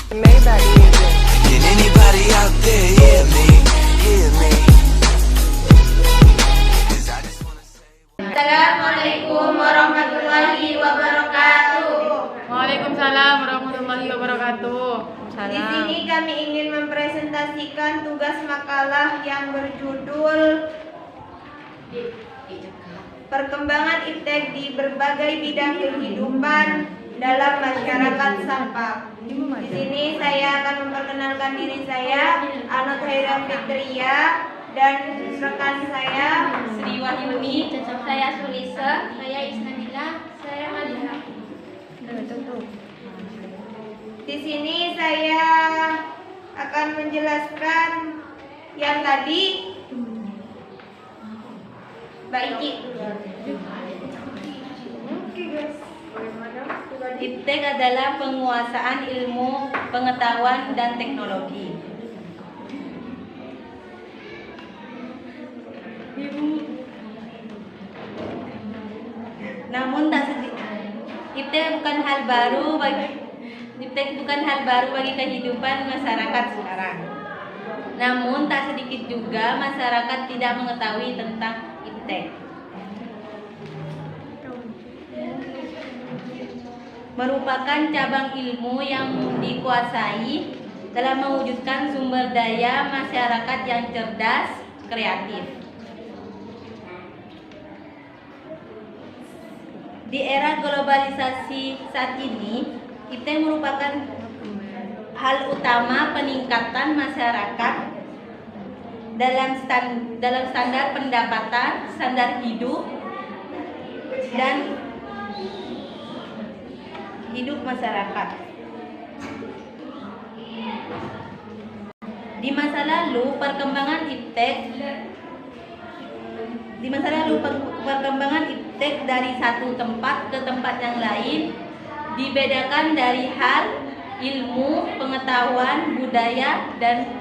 Maybach music. Can anybody out there hear me? Hear me? 'Cause I just wanna say Assalamualaikum warahmatullahi wabarakatuh. Waalaikumsalam warahmatullahi wabarakatuh. Di sini kami ingin mempresentasikan tugas makalah yang berjudul Perkembangan iptek di berbagai bidang kehidupan dalam masyarakat Sampang. Di sini saya akan memperkenalkan diri saya, Anot Haira Fitria, dan rekan saya Sri Wahyuni, saya Sulisa, saya Isnanila, saya Malia. Di sini saya akan menjelaskan yang tadi Mbak Iki. Oke guys. Iptek adalah penguasaan ilmu, pengetahuan, dan teknologi. Namun iptek bukan hal baru bagi kehidupan masyarakat sekarang. Namun tak sedikit juga masyarakat tidak mengetahui tentang iptek. Merupakan cabang ilmu yang dikuasai dalam mewujudkan sumber daya masyarakat yang cerdas, kreatif. Di era globalisasi saat ini, iptek merupakan hal utama peningkatan masyarakat dalam standar pendapatan, standar hidup, dan hidup masyarakat. Di masa lalu perkembangan iptek dari satu tempat ke tempat yang lain dibedakan dari hal ilmu, pengetahuan, budaya, dan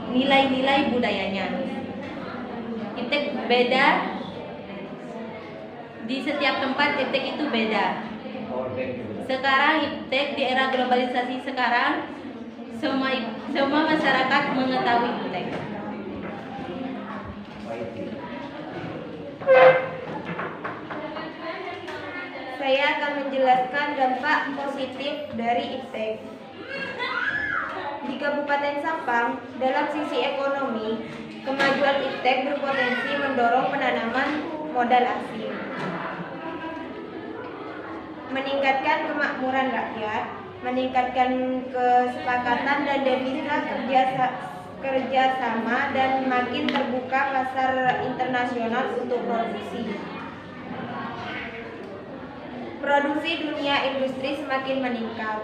nilai-nilai budayanya. Iptek beda di setiap tempat, iptek itu beda. Sekarang iptek di era globalisasi sekarang semua masyarakat mengetahui iptek. Saya akan menjelaskan dampak positif dari iptek. Di Kabupaten Sampang, dalam sisi ekonomi, kemajuan iptek berpotensi mendorong penanaman modal asing, meningkatkan kemakmuran rakyat, meningkatkan kesepakatan dan devisa kerjasama, dan makin terbuka pasar internasional untuk produksi. Produksi dunia industri semakin meningkat.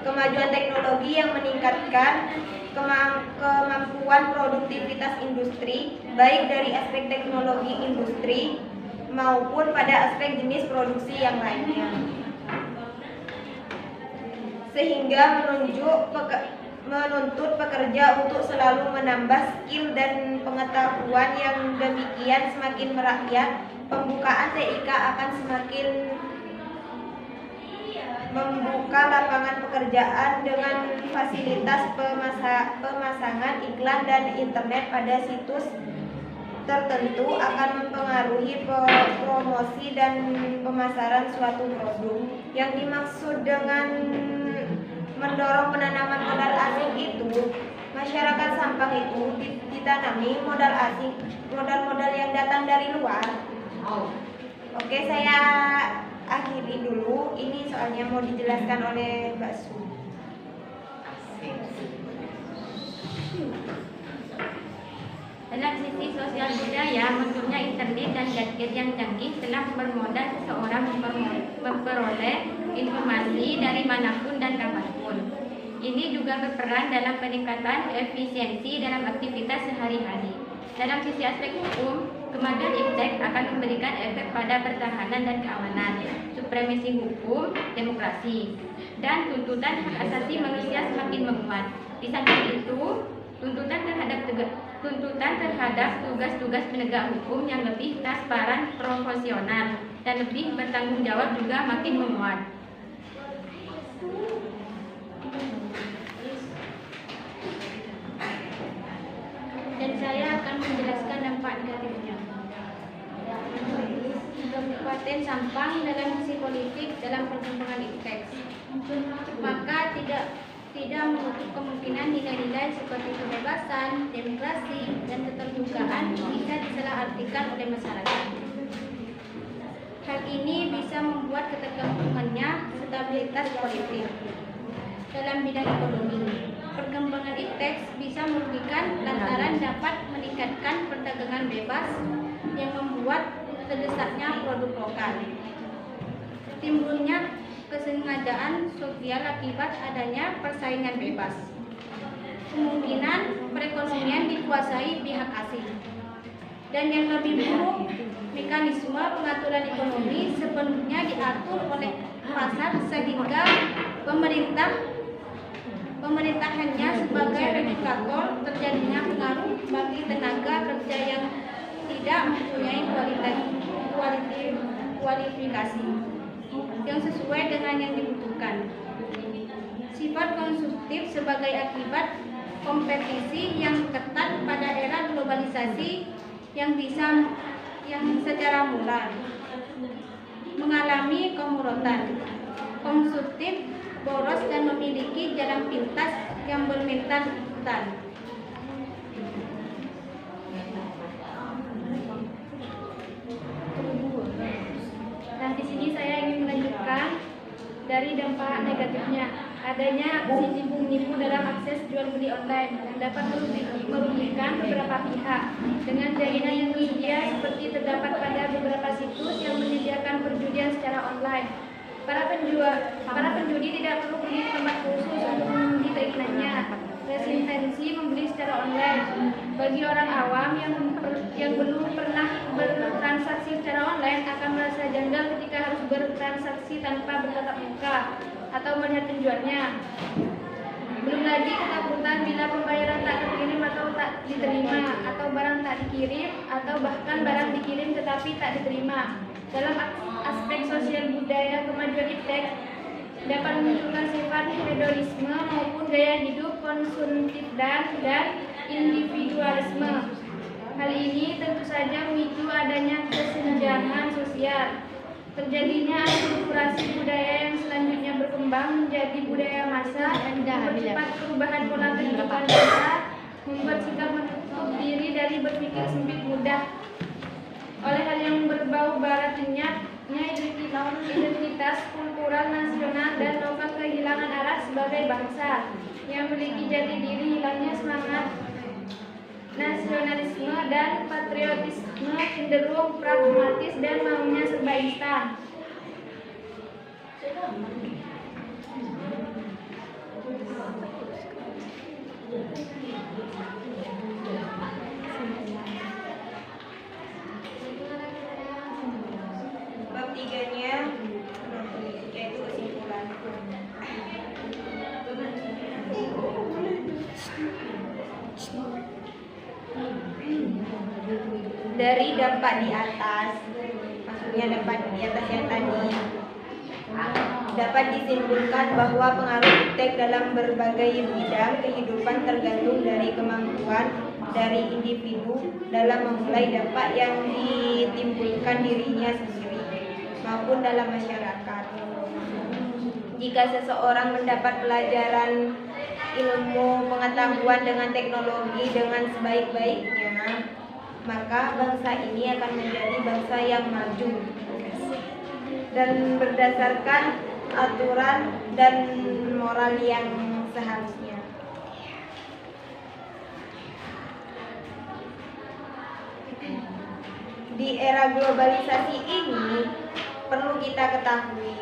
Kemajuan teknologi yang meningkatkan kemampuan produktivitas industri, baik dari aspek teknologi industri maupun pada aspek jenis produksi yang lainnya, sehingga menuntut pekerja untuk selalu menambah skill dan pengetahuan yang demikian semakin merakyat. Pembukaan TIK akan semakin membuka lapangan pekerjaan dengan fasilitas pemasangan iklan dan internet pada situs tertentu akan mempengaruhi promosi dan pemasaran suatu produk. Yang dimaksud dengan mendorong penanaman modal asing itu, masyarakat Sampang itu ditanami modal asing, modal-modal yang datang dari luar. Oke, saya akhiri dulu. Ini soalnya mau dijelaskan oleh Mbak Su. Dalam sisi sosial budaya, munculnya internet dan gadget yang canggih telah mempermudah seseorang memperoleh informasi dari manapun dan kapanpun. Ini juga berperan dalam peningkatan efisiensi dalam aktivitas sehari-hari. Dalam sisi aspek hukum, kemajuan iptek akan memberikan efek pada pertahanan dan keamanan, supremasi hukum, demokrasi, dan tuntutan hak asasi manusia semakin menguat. Di samping itu, tuntutan terhadap tugas-tugas penegak hukum yang lebih transparan, profesional, dan lebih bertanggung jawab juga makin menguat. Dan saya akan menjelaskan dampak negatifnya. Kabupaten Sampang dalam misi politik dalam perkembangan iptek. Maka tidak menutup kemungkinan nilai-nilai seperti kebebasan, demokrasi, dan keterbukaan bisa disalahartikan oleh masyarakat. Hal ini bisa membuat ketergantungannya stabilitas politik. Dalam bidang ekonomi, perkembangan iptek bisa merugikan lantaran dapat meningkatkan perdagangan bebas yang membuat terdesaknya produk lokal. Timbulnya kesengajaan sosial akibat adanya persaingan bebas. Kemungkinan perekonomian dikuasai pihak asing. Dan yang lebih buruk, mekanisme pengaturan ekonomi sepenuhnya diatur oleh pasar sehingga pemerintahannya sebagai regulator terjadinya pengaruh bagi tenaga kerja yang tidak mempunyai kualifikasi yang sesuai dengan yang dibutuhkan. Sifat konsumtif sebagai akibat kompetisi yang ketat pada era globalisasi yang secara mula mengalami kemurotan, konsumtif, boros dan memiliki jalan pintas yang bermintan-mintan. Nah, di sini saya ingin melanjutkan dari dampak negatifnya. Adanya aksi nipu-nipu dalam akses jual beli online yang dapat merugikan beberapa pihak dengan jaminan yang tersedia seperti terdapat pada beberapa situs yang menyediakan perjudian secara online. Para penjudi tidak perlu pergi ke tempat khusus untuk mengundi keinginannya. Resistensi membeli secara online. Bagi orang awam yang belum pernah bertransaksi secara online akan merasa janggal ketika harus bertransaksi tanpa bertatap muka atau melihat penjualnya. Belum lagi ketakutan bila pembayaran tak terkirim atau tak diterima, atau barang tak dikirim, atau bahkan barang dikirim tetapi tak diterima. Dalam aspek sosial budaya, kemajuan iptek dapat menunjukkan sifat hedonisme maupun gaya hidup konsumtif dan individualisme. Hal ini tentu saja memicu adanya kesenjangan sosial. Terjadinya akulturasi budaya yang selanjutnya berkembang menjadi budaya massa dan mempercepat perubahan pola kehidupan bangsa, membuat sikap menutup diri dari berpikir sempit mudah. Oleh hal yang berbau barat lenyapnya identitas kultural nasional dan lokal, kehilangan arah sebagai bangsa yang memiliki jati diri, hilangnya semangat nasionalisme dan patriotisme, cenderung pragmatis dan maunya serba instan. Bab 3-nya yaitu kesimpulan. Dari dampak di atas, maksudnya dampak di atas yang tadi, dapat disimpulkan bahwa pengaruh iptek dalam berbagai bidang kehidupan tergantung dari kemampuan dari individu dalam memulai dampak yang ditimbulkan dirinya sendiri maupun dalam masyarakat. Jika seseorang mendapat pelajaran ilmu pengetahuan dengan teknologi dengan sebaik-baiknya, maka bangsa ini akan menjadi bangsa yang maju dan berdasarkan aturan dan moral yang seharusnya. Di era globalisasi ini perlu kita ketahui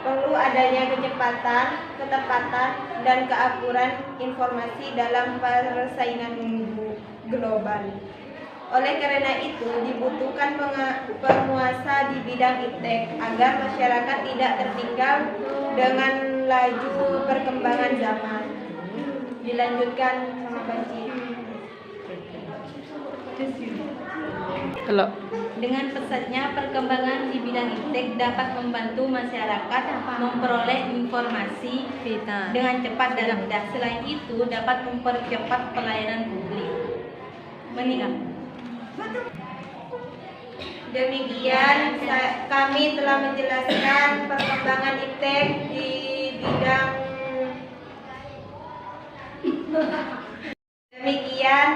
perlu adanya kecepatan, ketepatan, dan keakuran informasi dalam persaingan global. Oleh karena itu, dibutuhkan penguasa di bidang iptek agar masyarakat tidak tertinggal dengan laju perkembangan zaman. Dilanjutkan sama Banci. Kalau Dengan pesatnya perkembangan di bidang iptek dapat membantu masyarakat memperoleh informasi dengan cepat dan mudah. Selain itu dapat mempercepat pelayanan publik. Demikian kami telah menjelaskan perkembangan iptek di bidang. Demikian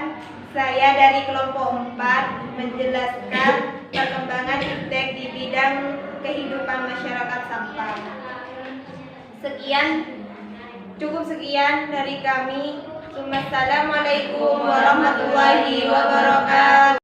saya dari kelompok 4 menjelaskan perkembangan iptek di bidang kehidupan masyarakat Sampang. Cukup sekian dari kami. Wassalamualaikum warahmatullahi wabarakatuh.